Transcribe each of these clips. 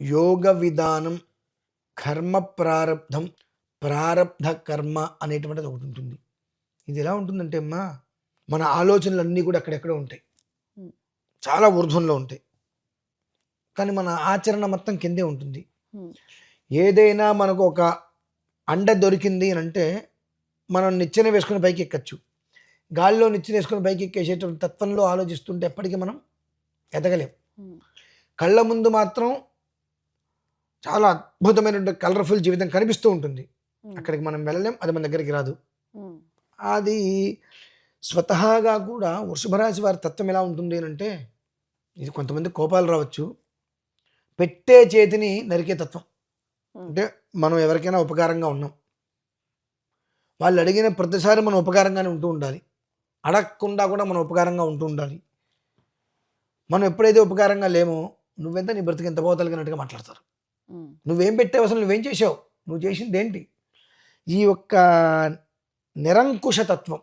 యోగ విధానం, కర్మ ప్రారబ్ధం, ప్రారబ్ధ కర్మ అనేటువంటిది ఒకటి ఉంటుంది. ఇది ఎలా ఉంటుందంటే అమ్మా, మన ఆలోచనలన్నీ కూడా అక్కడెక్కడో ఉంటాయి. హ్మ్. చాలా ఊర్ధ్వంలో ఉంటాయి. కానీ మన ఆచరణ మొత్తం కిందే ఉంటుంది. హ్మ్. ఏదైనా మనకు ఒక అండ దొరికింది అని అంటే, మనం నిచ్చెన వేసుకొని పైకి ఎక్కచ్చు. గాలిలో నిచ్చెన వేసుకొని పైకి ఎక్కేసేటువంటి తత్వంలో ఆలోచిస్తుంటే ఎప్పటికీ మనం ఎదగలేం. హ్మ్. కళ్ళ ముందు మాత్రం చాలా అద్భుతమైనటువంటి కలర్ఫుల్ జీవితం కనిపిస్తూ ఉంటుంది. హ్మ్. అక్కడికి మనం వెళ్ళలేం. అది మన దగ్గరికి రాదు. హ్మ్. అది స్వతహాగా కూడా వృషభ రాశి వారి తత్వం ఎలా ఉంటుంది అనంటే, ఇది కొంతమంది కోపాలు రావచ్చు. పెట్టే చేతిని నరికే తత్వం. హ్మ్. అంటే మనం ఎవరికైనా ఉపకారంగా ఉన్నాం. వాళ్ళు అడిగిన ప్రతిసారి మనం ఉపకారంగానే ఉంటూ ఉండాలి. అడగకుండా కూడా మనం ఉపకారంగా ఉంటూ ఉండాలి. మనం ఎప్పుడైతే ఉపకారంగా లేమో, నువ్వెంత నీ బ్రతుకు ఎంత పోతలిగినట్టుగా మాట్లాడతారు. హ్మ్. నువ్వేం పెట్టావు, అసలు నువ్వేం చేసావు? నువ్వు చేసిందేంటి? ఈ యొక్క నిరంకుశ తత్వం,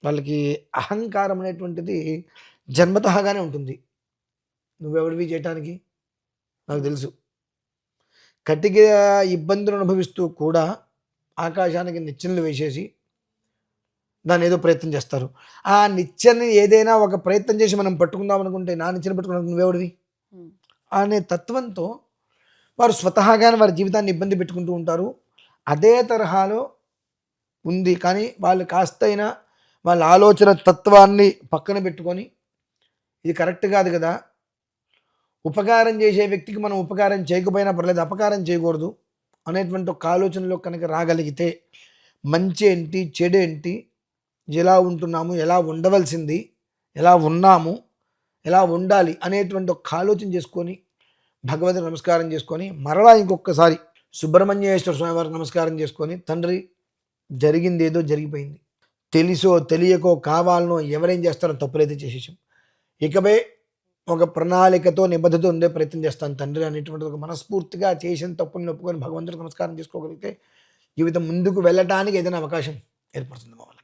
వాళ్ళకి అహంకారం అనేటువంటిది జన్మతహాగానే ఉంటుంది. నువ్వెవడివి చేయటానికి? నాకు హ్మ్. తెలుసు. కటిక ఇబ్బందులు అనుభవిస్తూ కూడా ఆకాశానికి నిచ్చెనలు వేసేసి దాన్నేదో ప్రయత్నం చేస్తారు. ఆ నిచ్చెనని ఏదైనా ఒక ప్రయత్నం చేసి మనం పట్టుకుందాం అనుకుంటే, నా నిచ్చెన పట్టుకున్నప్పుడు నువ్వెవడివి? హ్మ్. అనే తత్వంతో వారు స్వతహాగానే వారి జీవితాన్ని ఇబ్బంది పెట్టుకుంటూ ఉంటారు. అదే తరహాలో ఉంది. కానీ వాళ్ళు కాస్తైనా వాళ్ళ ఆలోచన తత్వాన్ని పక్కన పెట్టుకొని, ఇది కరెక్ట్ కాదు కదా! ఉపకారం చేసే వ్యక్తికి మనం ఉపకారం చేయకపోయినా పర్లేదు, అపకారం చేయకూడదు అనేటువంటి ఒక ఆలోచనలో కనుక రాగలిగితే, మంచేంటి, చెడేంటి, ఎలా ఉంటున్నాము, ఎలా ఉండవలసింది, ఎలా ఉన్నాము, ఎలా ఉండాలి అనేటువంటి ఒక ఆలోచన చేసుకొని, భగవంతుడికి నమస్కారం చేసుకొని, మరలా ఇంకొకసారి సుబ్రహ్మణ్యేశ్వర స్వామి వారికి నమస్కారం చేసుకొని, తండ్రి జరిగిందేదో జరిగిపోయింది. తెలిసో తెలియకో కావాలనో ఎవరేం చేస్తారో తప్పులైతే చేసేసాం. ఇకపై ఒక ప్రణాళికతో నిబద్ధత ఉండే ప్రయత్నం చేస్తాను తండ్రి అనేటువంటి ఒక మనస్ఫూర్తిగా చేసిన తప్పుని ఒప్పుకొని భగవంతుడికి నమస్కారం చేసుకోగలిగితే జీవితం ముందుకు వెళ్ళటానికి ఏదైనా అవకాశం ఏర్పడుతుంది మా వల్ల.